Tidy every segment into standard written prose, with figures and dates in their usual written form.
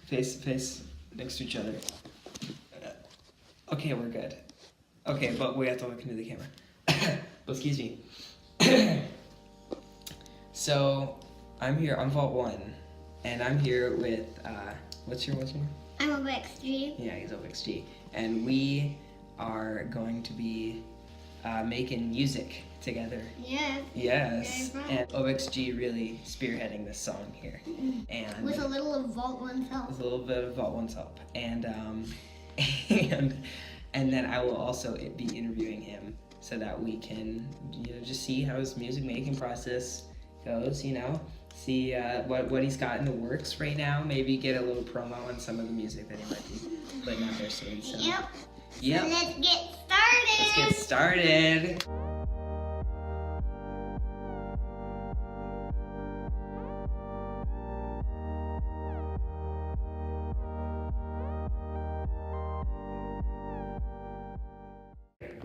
Face next to each other. Okay, we're good. Okay, but we have to look into the camera. But excuse me. So, I'm here on Vault 1, and I'm here with, what's your name? I'm Obex G. Yeah, he's Obex G. And we are going to be making music together. Yeah. Yes. And Obex G really spearheading this song here. And with a little of Vault1's help. With a little bit of Vault1's help. And then I will also be interviewing him so that we can, just see how his music making process goes, see what he's got in the works right now. Maybe get a little promo on some of the music that he might be putting out there soon. So. Yep. Yep. So let's get started. Let's get started.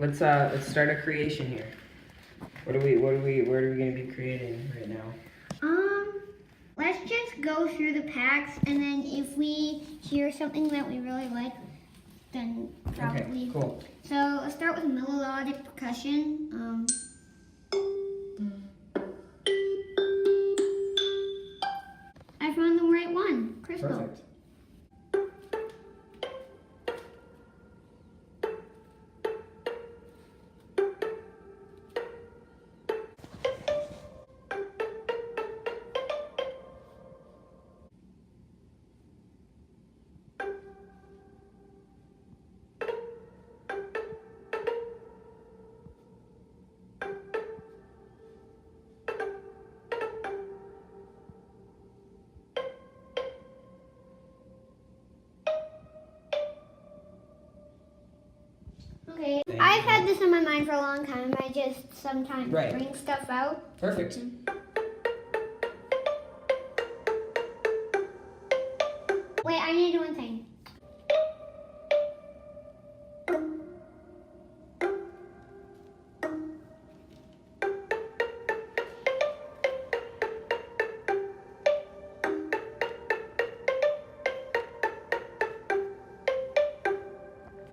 Let's start a creation here. What are we gonna be creating right now? Let's just go through the packs, and then if we hear something that we really like, then probably. Okay, cool. So let's start with melodic percussion. I found the right one, Crystal. Perfect. Okay, I've had this in my mind for a long time. I just sometimes Right. bring stuff out. Perfect. Wait, I need to do one thing.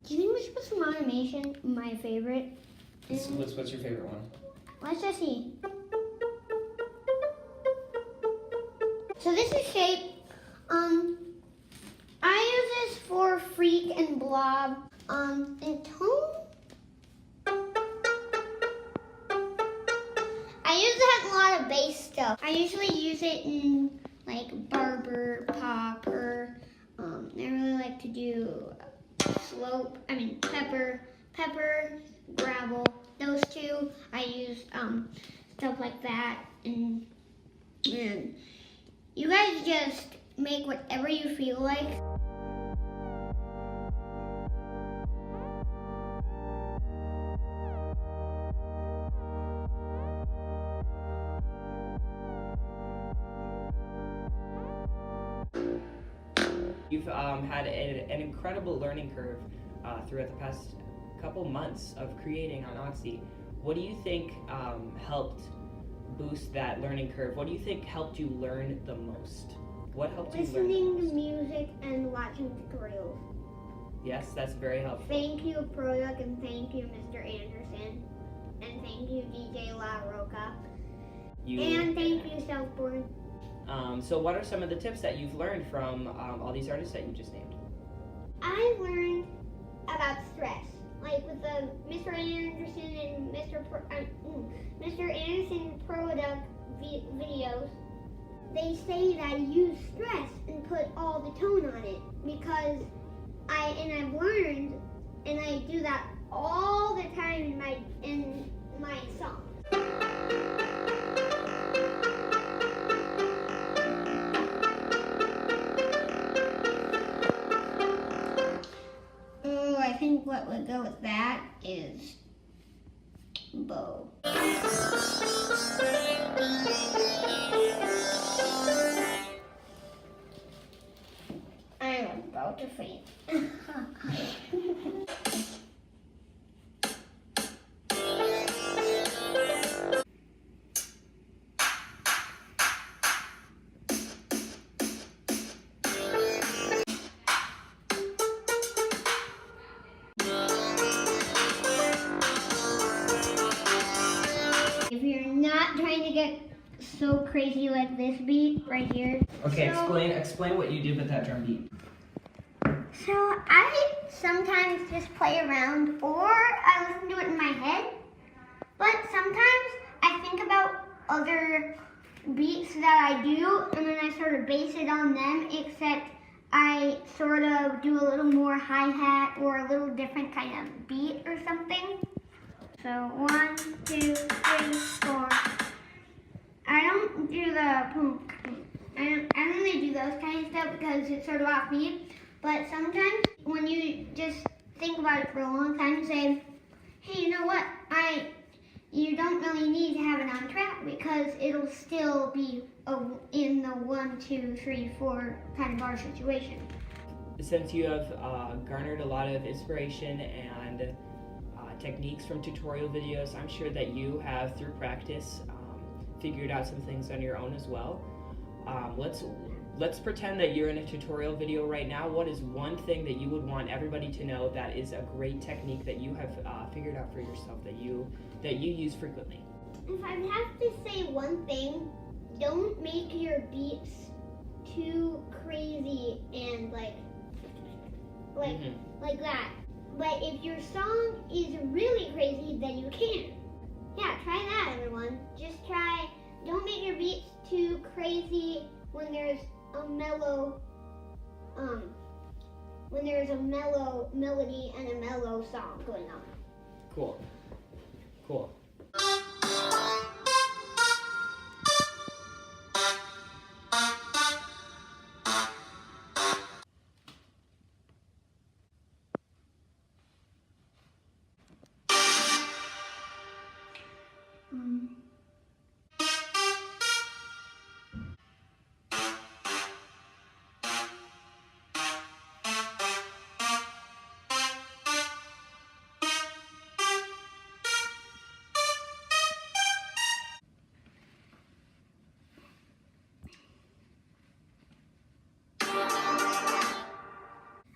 Do you think we should put some animation? My favorite. What's your favorite one? Let's just see. So this is shape. I use this for Freak and Blob. And Tone. I use it in a lot of bass stuff. I usually use it in like Barber, Pop, or I really like to do Pepper, Gravel. Those two, I use stuff like that, and you guys just make whatever you feel like. You've had an incredible learning curve throughout the past couple months of creating on Auxy. What do you think helped boost that learning curve? What do you think helped you learn the most? What helped you learn the Listening to most? music and watching tutorials. Yes, that's very helpful. Thank you, Product, and thank you, Mr. Anderson. And thank you, DJ La Roca. And thank you, Southbourne. So what are some of the tips that you've learned from all these artists that you just named? I learned about stress, like with the Mr. Anderson and Mr. Anderson Product videos. They say that I use stress and put all the tone on it because I've learned, and I do that all the time in my song. Oh, I think what would go with that is bow. I'm about to faint. so crazy like this beat right here. Okay, explain what you do with that drum beat. So I sometimes just play around or I listen to it in my head. But sometimes I think about other beats that I do and then I sort of base it on them, except I sort of do a little more hi-hat or a little different kind of beat or something. So 1, 2, 3, 4. I don't do the boom. I don't really do those kind of stuff because it's sort of offbeat. But sometimes when you just think about it for a long time, you say, hey, you know what? You don't really need to have it on track because it'll still be in the 1, 2, 3, 4 kind of bar situation. Since you have garnered a lot of inspiration and techniques from tutorial videos, I'm sure that you have, through practice, figured out some things on your own as well. Let's pretend that you're in a tutorial video right now. What is one thing that you would want everybody to know that is a great technique that you have figured out for yourself that you use frequently? If I have to say one thing, don't make your beats too crazy and like that. But if your song is really crazy, then you can. Yeah, try that, everyone. Just try. Don't make your beats too crazy when there's a mellow melody and a mellow song going on. Cool.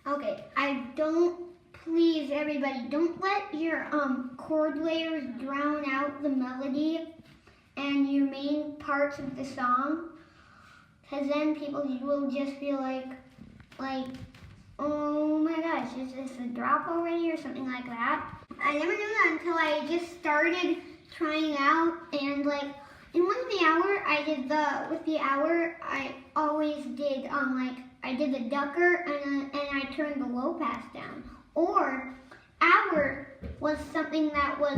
Okay, please everybody, don't let your chord layers drown out the melody and your main parts of the song, because then people will just feel like, oh my gosh, is this a drop already or something like that. I never knew that until I just started trying out, and like in 1 hour with the hour I always did I did the ducker and I turned the low pass down. Or hour was something that was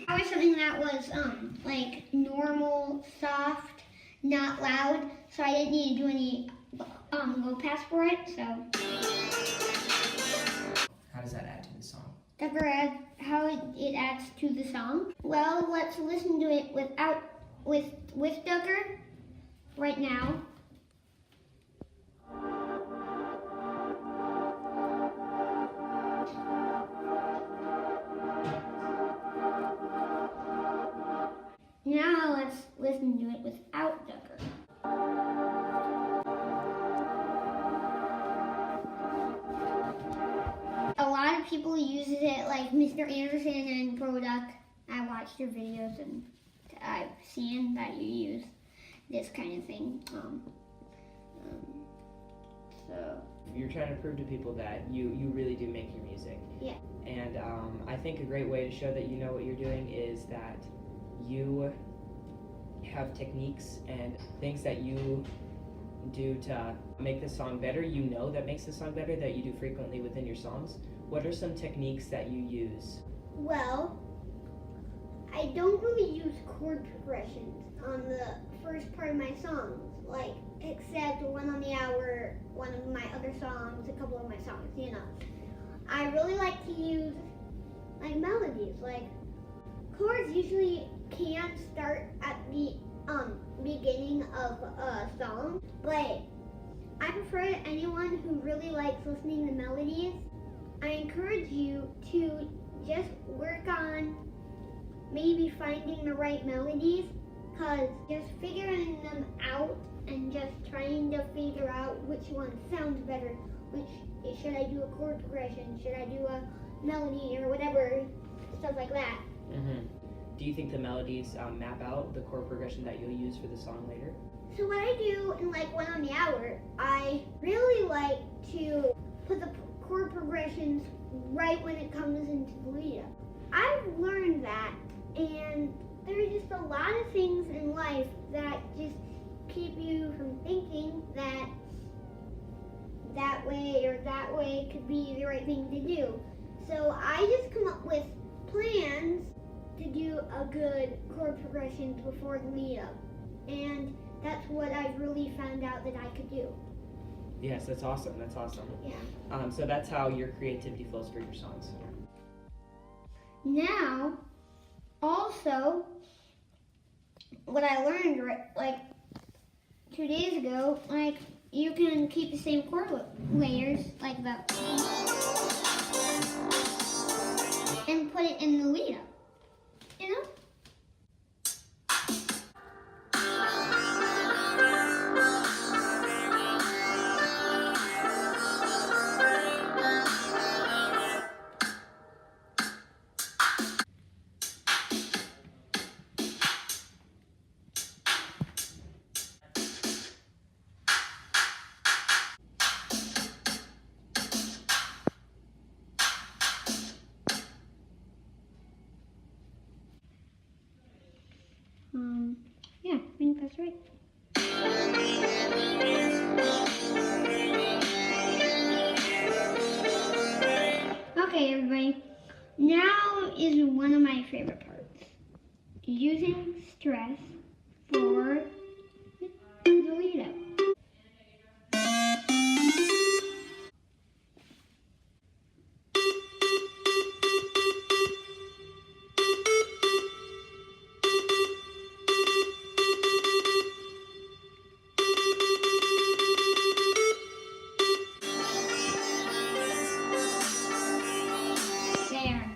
Hour was something that was like normal, soft, not loud, so I didn't need to do any low pass for it. So How does that add to the song? How it adds to the song? Well, let's listen to it with Ducker right now. Now let's listen to it without Ducker. A lot of people uses it, like Mr. Anderson and Product. I watched your videos and I've seen that you use this kind of thing. So you're trying to prove to people that you really do make your music. Yeah. And I think a great way to show that you know what you're doing is that you have techniques and things that you do to make the song better, that makes the song better, that you do frequently within your songs. What are some techniques that you use? Well, I don't really use chord progressions on the first part of my songs, except One on the Hour, one of my other songs, a couple of my songs, I really like to use melodies, chords usually can't start at the beginning of a song, but I prefer that anyone who really likes listening to melodies, I encourage you to just work on maybe finding the right melodies, because just figuring them out and just trying to figure out which one sounds better, should I do a chord progression, should I do a melody or whatever, stuff like that, Mm-hmm. Do you think the melodies map out the chord progression that you'll use for the song later? So what I do in like 1 on the Hour, I really like to put the chord progressions right when it comes into the lead up. I've learned that, and there are just a lot of things in life that just keep you from thinking that that way could be the right thing to do. So I just come up with plans to do a good chord progression before the lead up. And that's what I've really found out that I could do. Yes, that's awesome. That's awesome. Yeah. So that's how your creativity flows for your songs. Now, also, what I learned like 2 days ago, like you can keep the same chord layers like that and put it in the lead up, you know? Yeah, I think that's right. Okay, everybody. Now is one of my favorite parts. Using stress for the lead up. There.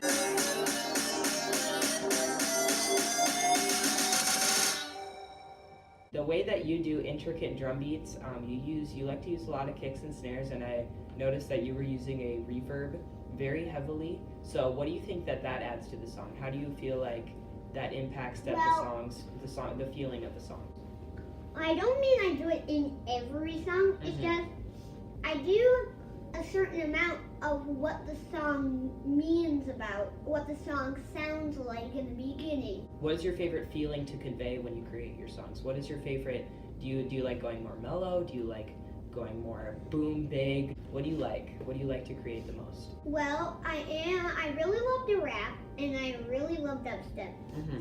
The way that you do intricate drum beats, you like to use a lot of kicks and snares, and I noticed that you were using a reverb very heavily. So what do you think that adds to the song? How do you feel like that impacts the feeling of the song? I don't mean I do it in every song. It's just I do a certain amount of what the song means about, what the song sounds like in the beginning. What is your favorite feeling to convey when you create your songs? What is your favorite? Do you like going more mellow? Do you like going more boom big? What do you like? What do you like to create the most? Well, I really love to rap, and I really love dubstep.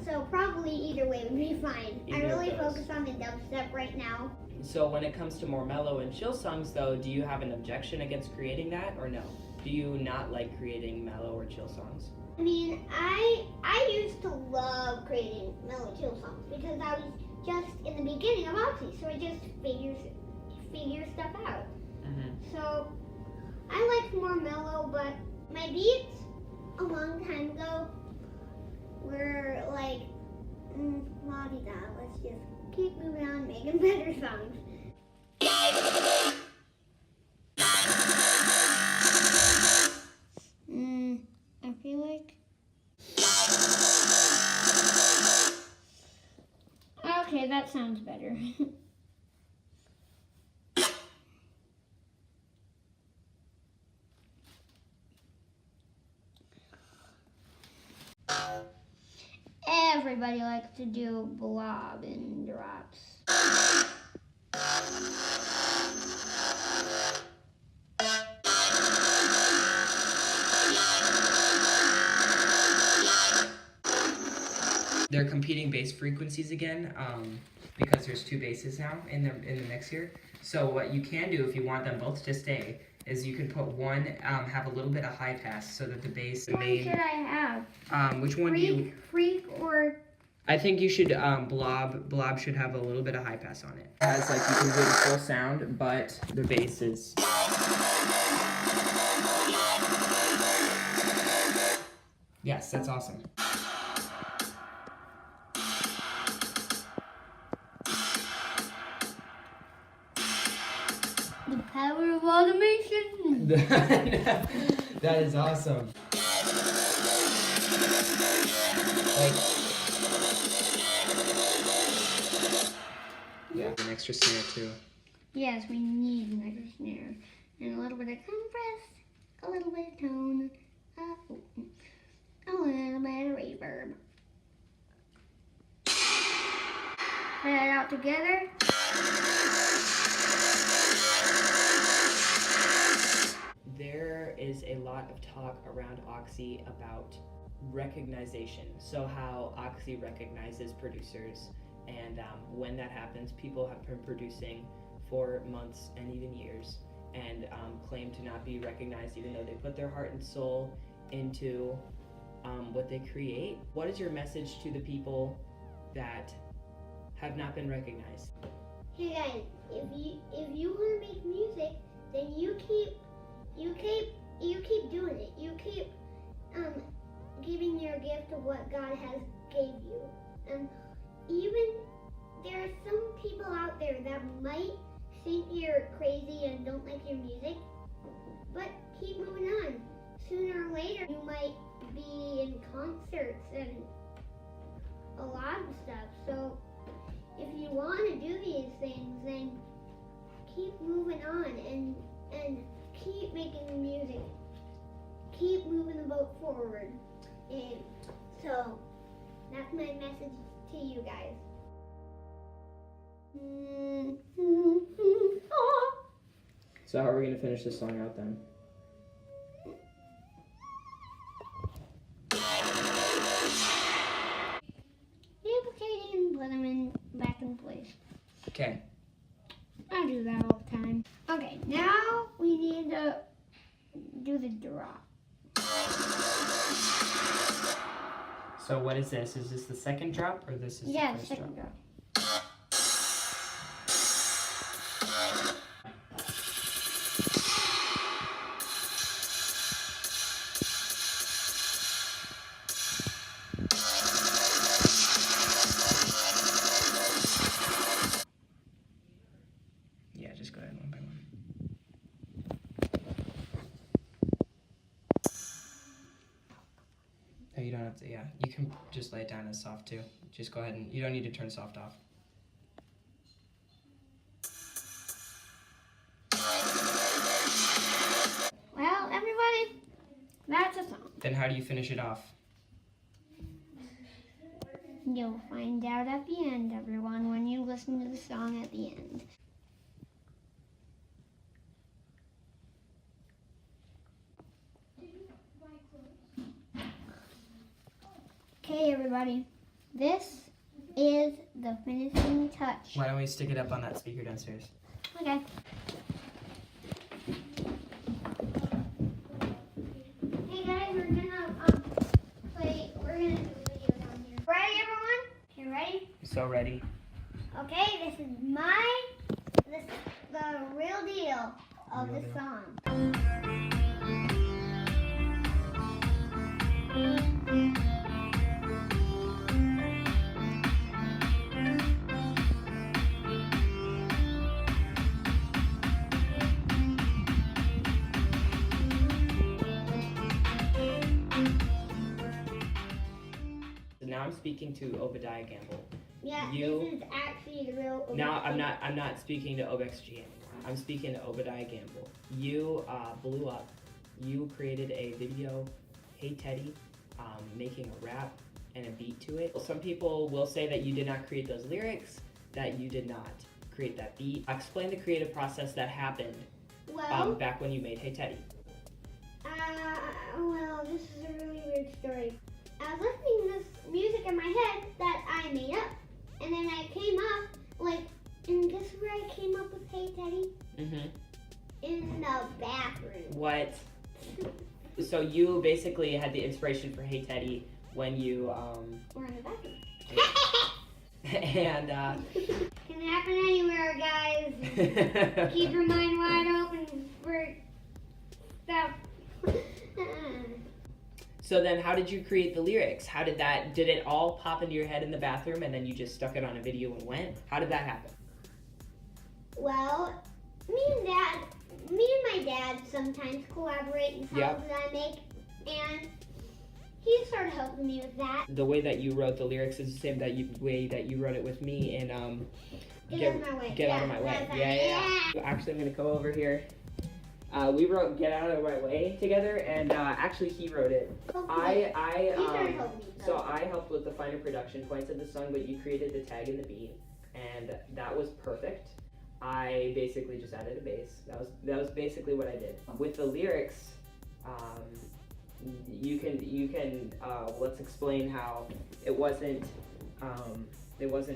So probably either way would be fine. I really focus on the dubstep right now. So when it comes to more mellow and chill songs though, do you have an objection against creating that or no? Do you not like creating mellow or chill songs? I mean, I used to love creating mellow chill songs because I was just in the beginning of Auxy, so I just figure stuff out. So I like more mellow, but my beats a long time ago were like, la-di-da, let's just keep moving on, making better songs. I feel like... Okay, that sounds better. Everybody likes to do blob and drops. They're competing bass frequencies again because there's 2 basses now in the mix here. So what you can do if you want them both to stay is you can put one have a little bit of high pass so that the bass Which one should I have? Which one do you? Freak or? I think you should blob should have a little bit of high pass on it. It has like you can do the full sound, but the bass is. Yes, that's awesome. The power of automation. That is awesome. Like, yeah, an extra snare too. Yes, we need an extra snare. And a little bit of compress, a little bit of tone, a little bit of reverb. Put it out together. There is a lot of talk around Auxy about recognition. So how Auxy recognizes producers, and when that happens, people have been producing for months and even years, and claim to not be recognized even though they put their heart and soul into what they create. What is your message to the people that have not been recognized? Hey guys, if you want to make music, then you keep doing it. You keep giving your gift of what God has gave you. Even there are some people out there that might think you're crazy and don't like your music, but keep moving on. Sooner or later, you might be in concerts and a lot of stuff. So if you want to do these things, then keep moving on and keep making music. Keep moving the boat forward. And so that's my message to you guys. So how are we going to finish this song out then? Duplicate and put them back in place. Okay. I do that all the time. Okay, now we need to do the drop. So what is this? Is this the second drop or this is the Yeah, first second drop? drop. Yeah, just go ahead one by one. No, you don't have to, yeah. You can just lay it down as soft too. Just go ahead and, you don't need to turn soft off. Well, everybody, that's a song. Then how do you finish it off? You'll find out at the end, everyone, when you listen to the song at the end. Okay, everybody, this is the finishing touch. Why don't we stick it up on that speaker downstairs? Okay. Hey guys, we're gonna do a video down here. Ready, everyone? You ready? So ready? Okay, this is the real deal of Real the deal. song. So now I'm speaking to Obadiah Gamble. Yeah, You- this is actually the real. Now I'm not speaking to Obex G anymore. I'm speaking to Obadiah Gamble. You blew up. You created a video, Hey Teddy, making a rap and a beat to it. Some people will say that you did not create those lyrics, that you did not create that beat. Explain the creative process that happened Well, back when you made Hey Teddy. well, this is a really weird story. I was listening to this music in my head that I made up, and then I came up, and guess where I came up with Hey Teddy? Mm-hmm. In the bathroom. What? So you basically had the inspiration for Hey Teddy when you We're in the bathroom. and Can happen anywhere, guys. Keep your mind wide open for stuff. So then how did you create the lyrics? Did it all pop into your head in the bathroom and then you just stuck it on a video and went? How did that happen? Well, me and my dad sometimes collaborate in songs Yep. that I make, and he started helping me with that. The way that you wrote the lyrics is the same way that you wrote it with me in Get out of my way. Get out of my way. Yeah. Actually, I'm gonna go over here. We wrote "Get Out of My Way" together, and actually he wrote it. He started helping me. So I helped with the finer production points of the song, but you created the tag and the beat, and that was perfect. I basically just added a bass. That was basically what I did. With the lyrics, you can let's explain how it wasn't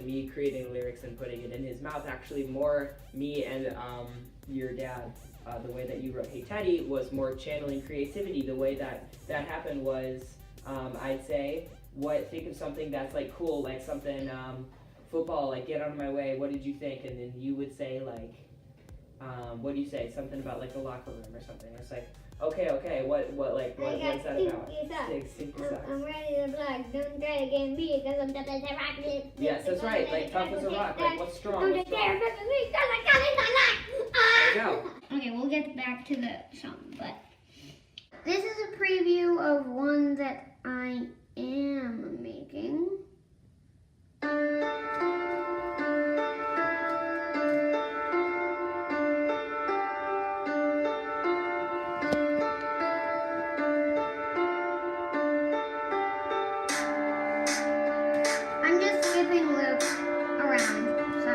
me creating lyrics and putting it in his mouth. Actually, more me and your dad. The way that you wrote "Hey Teddy" was more channeling creativity. The way that happened was, I'd say, think of something that's like cool, like something football, like "Get out of my way. What did you think?" And then you would say like, what do you say? Something about like the locker room or something. It's like, okay, what's that about? Stinky socks. I'm ready to block. Don't try to get me because I'm tough as a rock. Yes, that's right. Like tough as a rock. Like what's strong? Don't What's dare strong? mess with me because I got in my life. There you go. Okay, we'll get back to the song, but this is a preview of one that I am making. I'm just skipping loops around, so.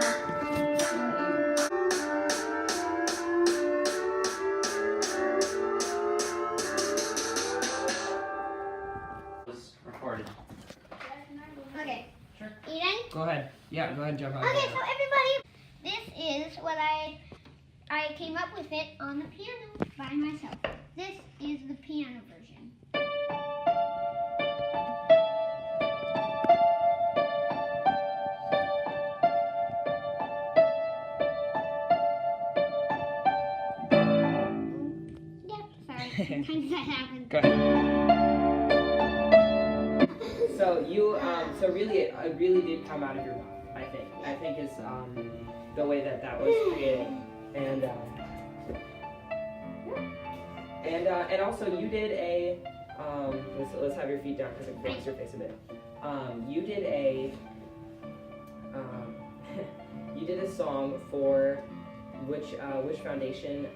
Recorded. Okay. Sure. Eden? Go ahead. Yeah, go ahead, jump on. Okay, so everybody, this is what I came up with it on the piano by myself. This is the piano version. Yeah, sorry. Sometimes that happens. Go ahead. So you, so really, it really did come out of your mouth. I think is the way that was created, and also you did a let's have your feet down because it blocks your face a bit. You did a you did a song for which foundation?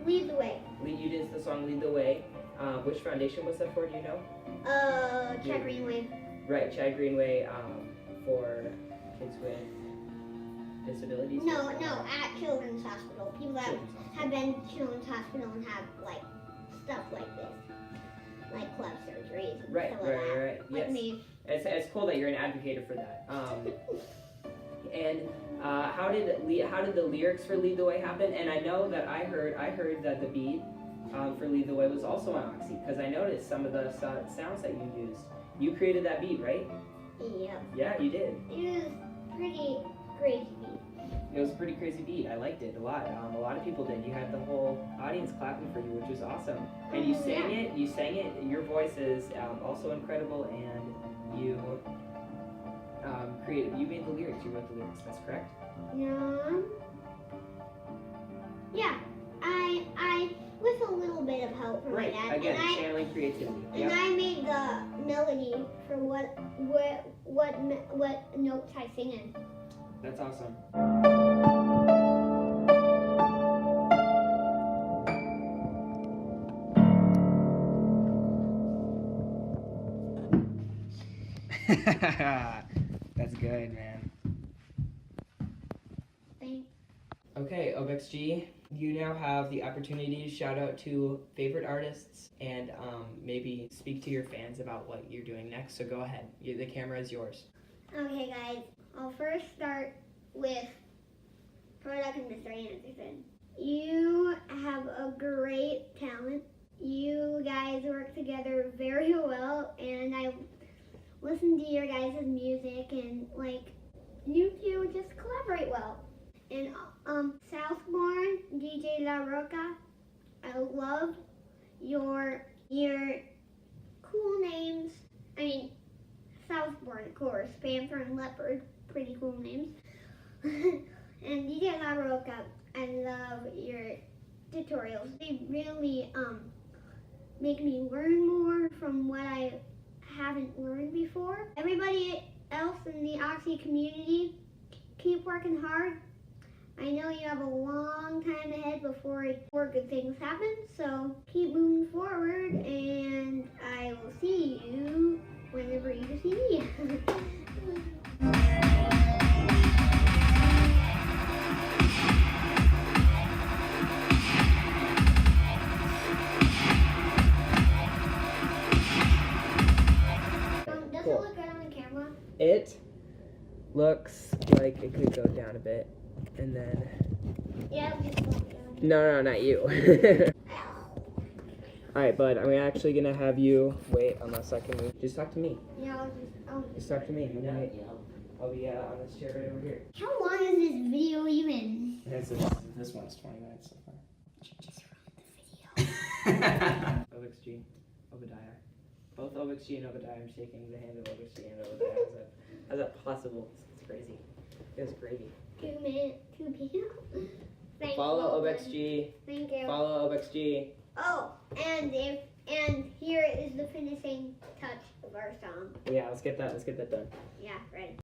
Lead the way. You did the song "Lead the Way." Which foundation was that for? Do you know? Chad Greenway. Right, Chad Greenway, for kids with disabilities? No, at Children's Hospital. People that have been to Children's Hospital and have, like, stuff like this. Like club surgeries and Right, stuff like that. right. Like Yes. me. It's cool that you're an advocate for that. And how did the lyrics for "Lead the Way" happen? And I know that I heard that the beat for "Lead the Way" was also on Auxy, because I noticed some of the sounds that you used. You created that beat, right? Yeah. Yeah, you did. It was pretty crazy beat. It was a pretty crazy beat. I liked it a lot. A lot of people did. You had the whole audience clapping for you, which was awesome. And you sang it. You sang it. Your voice is also incredible, and you You made the lyrics. You wrote the lyrics. That's correct. Yeah. I with a little bit of help from Right. my dad. Again, and channeling creativity. And Yep. I made the melody for what notes I sing in. That's awesome. That's good, man. Thanks. Okay, Obex G, you now have the opportunity to shout out to favorite artists and maybe speak to your fans about what you're doing next. So go ahead. The camera is yours. Okay, guys. I'll first start with Product and Mr. Anderson. You have a great talent. You guys work together very well, and I listen to your guys' music, and like you two just collaborate well. And Southbourne, DJ La Roca, I love your cool names. I mean, Southbourne, of course, Panther and Leopard, pretty cool names. And DJ La Roca, I love your tutorials. They really make me learn more from what I haven't learned before. Everybody else in the Auxy community, keep working hard. I know you have a long time ahead before good things happen, so keep moving forward, and I will see you whenever you see me. Does it look good on the camera? It looks like it could go down a bit, and then... Yeah, it'll just go down. No, not you. Alright, bud, I'm actually gonna have you wait on the second week. Just talk to me. Yeah, Just talk to me. I'll be on this chair right over here. How long is this video even? This one's 20 minutes so far. Just ruined the video. Obex G, Obadiah. Both Obex G and Obadiah are shaking the hand of Obex G and Obadiah. How's that possible? It's crazy. It's gravy. 2 minutes, 2 people. Thank Follow you. Obex G. Thank you. Follow Obex G. Oh, and here is the finishing touch of our song. Yeah, let's get that done. Yeah, ready.